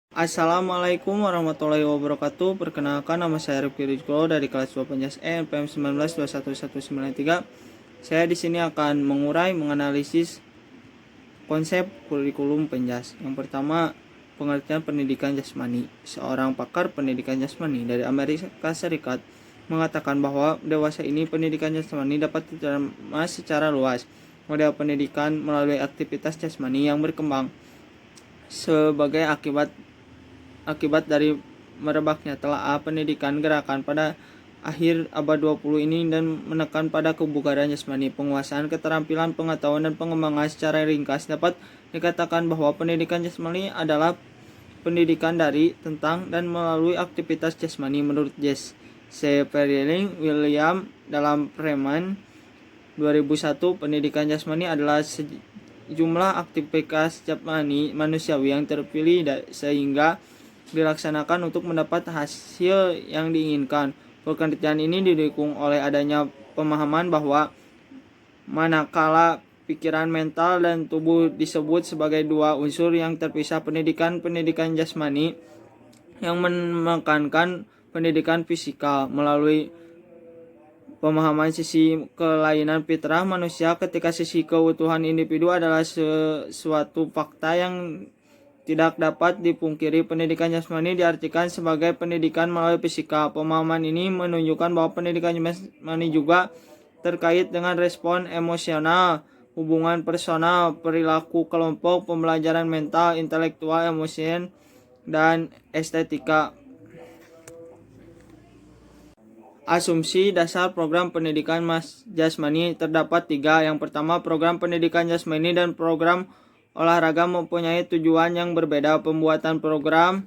Assalamualaikum warahmatullahi wabarakatuh. Perkenalkan, nama saya Rifki Rizko dari kelas 2 Penjas NPM 19 21193. Saya di sini akan menganalisis konsep kurikulum Penjas. Yang pertama, pengertian pendidikan jasmani. Seorang pakar pendidikan jasmani dari Amerika Serikat mengatakan bahwa dewasa ini pendidikan jasmani dapat diterima secara luas. Model pendidikan melalui aktivitas jasmani yang berkembang sebagai akibat dari merebaknya telah pendidikan gerakan pada akhir abad 20 ini dan menekan pada kebugaran jasmani. Penguasaan keterampilan, pengetahuan, dan pengembangan secara ringkas dapat dikatakan bahwa pendidikan jasmani adalah pendidikan dari, tentang, dan melalui aktivitas jasmani. Menurut Jesse Perelin William dalam Freeman 2001, pendidikan jasmani adalah sejumlah aktivitas jasmani manusiawi yang terpilih sehingga dilaksanakan untuk mendapat hasil yang diinginkan. Pengertian ini didukung oleh adanya pemahaman bahwa manakala pikiran, mental, dan tubuh disebut sebagai dua unsur yang terpisah, pendidikan jasmani yang menekankan pendidikan fisikal melalui pemahaman sisi kelainan fitrah manusia ketika sisi keutuhan individu adalah sesuatu fakta yang tidak dapat dipungkiri. Pendidikan jasmani diartikan sebagai pendidikan melalui fisika. Pemahaman ini menunjukkan bahwa pendidikan jasmani juga terkait dengan respon emosional, hubungan personal, perilaku kelompok, pembelajaran mental, intelektual, emosi, dan estetika. Asumsi dasar program pendidikan jasmani terdapat 3. Yang pertama, program pendidikan jasmani dan program olahraga mempunyai tujuan yang berbeda. Pembuatan program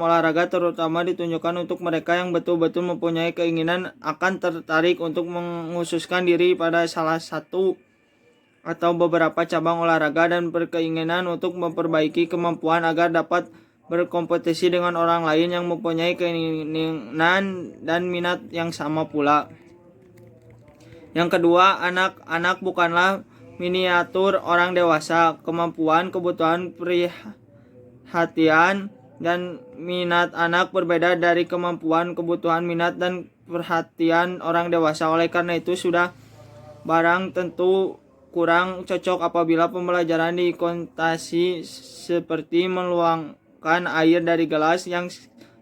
olahraga terutama ditunjukkan untuk mereka yang betul-betul mempunyai keinginan akan tertarik untuk mengkhususkan diri pada salah satu atau beberapa cabang olahraga dan berkeinginan untuk memperbaiki kemampuan agar dapat berkompetisi dengan orang lain yang mempunyai keinginan dan minat yang sama pula. Yang kedua, anak-anak bukanlah miniatur orang dewasa. Kemampuan, kebutuhan, perhatian, dan minat anak berbeda dari kemampuan, kebutuhan, minat, dan perhatian orang dewasa. Oleh karena itu, sudah barang tentu kurang cocok apabila pembelajaran dikontasi seperti menuangkan air dari gelas yang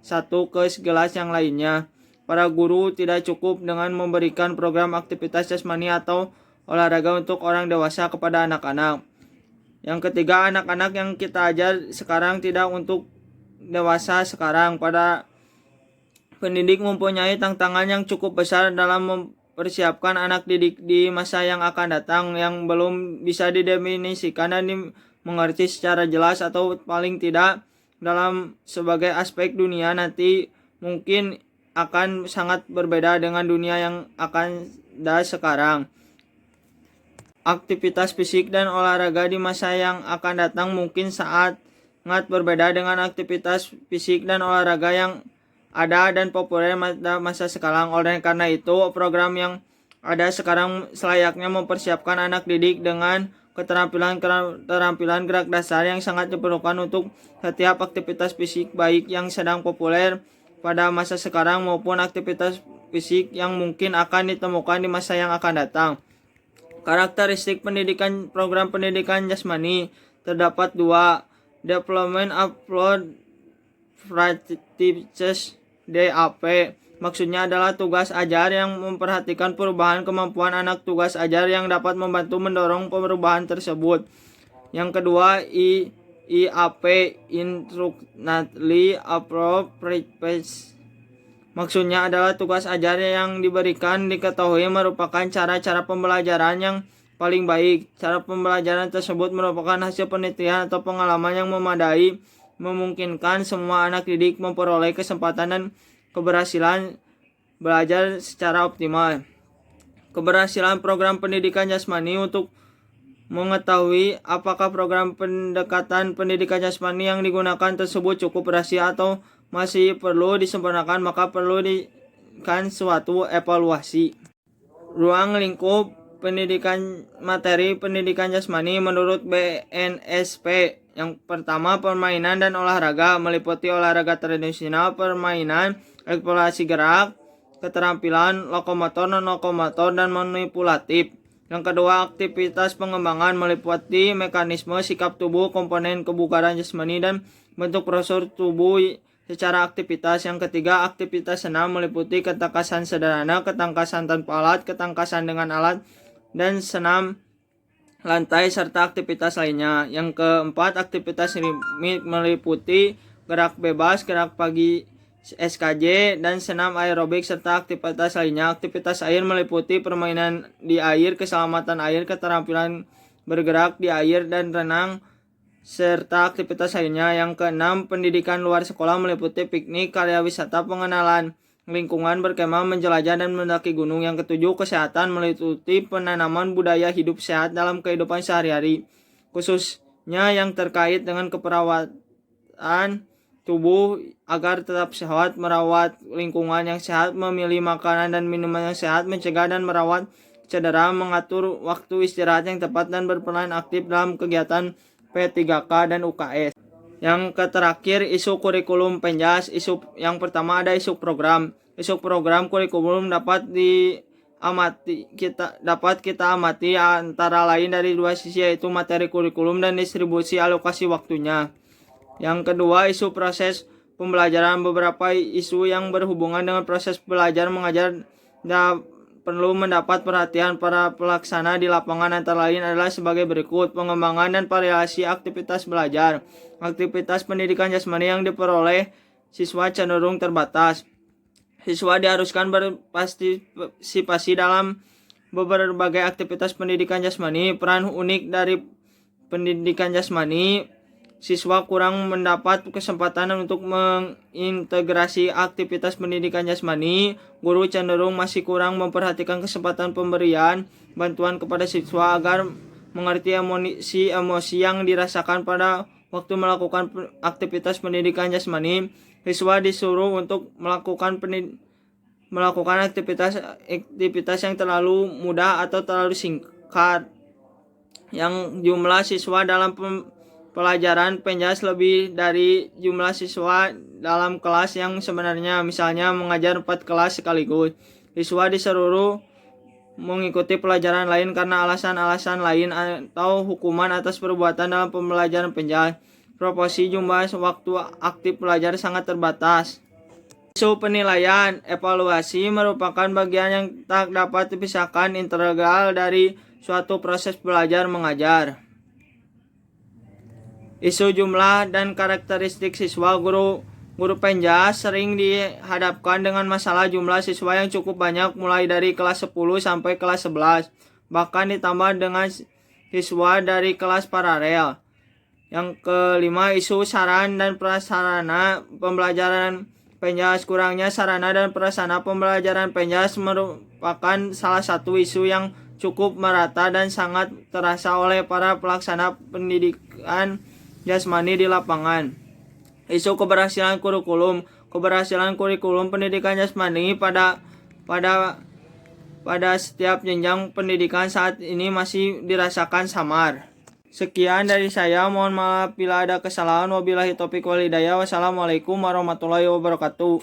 satu ke gelas yang lainnya. Para guru tidak cukup dengan memberikan program aktivitas jasmani atau olahraga untuk orang dewasa kepada anak-anak. Yang ketiga, anak-anak yang kita ajar sekarang tidak untuk dewasa sekarang. Para pendidik mempunyai tantangan yang cukup besar dalam mempersiapkan anak didik di masa yang akan datang yang belum bisa didefinisikan dan dimengerti secara jelas, atau paling tidak dalam sebagai aspek dunia nanti mungkin akan sangat berbeda dengan dunia yang akan ada sekarang. Aktivitas fisik dan olahraga di masa yang akan datang mungkin sangat berbeda dengan aktivitas fisik dan olahraga yang ada dan populer pada masa sekarang. Oleh karena itu, program yang ada sekarang selayaknya mempersiapkan anak didik dengan keterampilan gerak dasar yang sangat diperlukan untuk setiap aktivitas fisik baik yang sedang populer pada masa sekarang maupun aktivitas fisik yang mungkin akan ditemukan di masa yang akan datang. Karakteristik program pendidikan jasmani terdapat 2. Development Applied Practices DAP. Maksudnya adalah tugas ajar yang memperhatikan perubahan kemampuan anak. Tugas ajar yang dapat membantu mendorong perubahan tersebut. Yang kedua, IAP Instructionally Appropriate. Maksudnya adalah tugas ajar yang diberikan diketahui merupakan cara-cara pembelajaran yang paling baik. Cara pembelajaran tersebut merupakan hasil penelitian atau pengalaman yang memadai, memungkinkan semua anak didik memperoleh kesempatan dan keberhasilan belajar secara optimal. Keberhasilan program pendidikan jasmani. Untuk mengetahui apakah program pendekatan pendidikan jasmani yang digunakan tersebut cukup berhasil atau masih perlu disempurnakan, maka perlu dilakukan suatu evaluasi. Ruang lingkup materi pendidikan jasmani menurut BNSP. Yang pertama, permainan dan olahraga meliputi olahraga tradisional, permainan, eksplorasi gerak, keterampilan lokomotor, non-lokomotor, dan manipulatif. Yang kedua, aktivitas pengembangan meliputi mekanisme sikap tubuh, komponen kebugaran jasmani, dan bentuk prosedur tubuh secara aktivitas. Yang ketiga, aktivitas senam meliputi ketangkasan sederhana, ketangkasan tanpa alat, ketangkasan dengan alat, dan senam lantai serta aktivitas lainnya. Yang keempat, aktivitas ritmik meliputi gerak bebas, gerak pagi SKJ, dan senam aerobik serta aktivitas lainnya. Aktivitas air meliputi permainan di air, keselamatan air, keterampilan bergerak di air, dan renang serta aktivitas lainnya. Yang keenam, pendidikan luar sekolah meliputi piknik, karya wisata, pengenalan lingkungan, berkemah, menjelajah, dan mendaki gunung. Yang ketujuh, kesehatan meliputi penanaman budaya hidup sehat dalam kehidupan sehari-hari, khususnya yang terkait dengan keperawatan tubuh agar tetap sehat, merawat lingkungan yang sehat, memilih makanan dan minuman yang sehat, mencegah dan merawat cedera, mengatur waktu istirahat yang tepat, dan berperan aktif dalam kegiatan P3K dan UKS. Yang terakhir, isu kurikulum Penjas. Isu yang pertama ada isu program. Isu program kurikulum dapat kita amati antara lain dari dua sisi, yaitu materi kurikulum dan distribusi alokasi waktunya. Yang kedua, isu proses pembelajaran. Beberapa isu yang berhubungan dengan proses belajar mengajar perlu mendapat perhatian para pelaksana di lapangan, antara lain adalah sebagai berikut: pengembangan dan variasi aktivitas belajar. Aktivitas pendidikan jasmani yang diperoleh siswa cenderung terbatas. Siswa diharuskan berpartisipasi dalam berbagai aktivitas pendidikan jasmani. Peran unik dari pendidikan jasmani: siswa kurang mendapat kesempatan untuk mengintegrasi aktivitas pendidikan jasmani. Guru cenderung masih kurang memperhatikan kesempatan pemberian bantuan kepada siswa agar mengerti emosi yang dirasakan pada waktu melakukan aktivitas pendidikan jasmani. Siswa disuruh untuk melakukan aktivitas yang terlalu mudah atau terlalu singkat. Yang jumlah siswa dalam pelajaran Penjas lebih dari jumlah siswa dalam kelas yang sebenarnya, misalnya mengajar 4 kelas sekaligus. Siswa disuruh mengikuti pelajaran lain karena alasan-alasan lain atau hukuman atas perbuatan dalam pembelajaran Penjas. Proporsi jumlah waktu aktif belajar sangat terbatas. Isu penilaian. Evaluasi merupakan bagian yang tak dapat dipisahkan integral dari suatu proses belajar mengajar. Isu jumlah dan karakteristik siswa. Guru Penjas sering dihadapkan dengan masalah jumlah siswa yang cukup banyak, mulai dari kelas 10 sampai kelas 11, bahkan ditambah dengan siswa dari kelas paralel. Yang kelima, isu saran dan prasarana pembelajaran Penjas. Kurangnya sarana dan prasarana pembelajaran Penjas merupakan salah satu isu yang cukup merata dan sangat terasa oleh para pelaksana pendidikan jasmani di lapangan. Isu keberhasilan kurikulum. Keberhasilan kurikulum pendidikan jasmani pada setiap jenjang pendidikan saat ini masih dirasakan samar. Sekian dari saya, mohon maaf bila ada kesalahan. Wabillahi taufiq wal hidayah. Wassalamualaikum warahmatullahi wabarakatuh.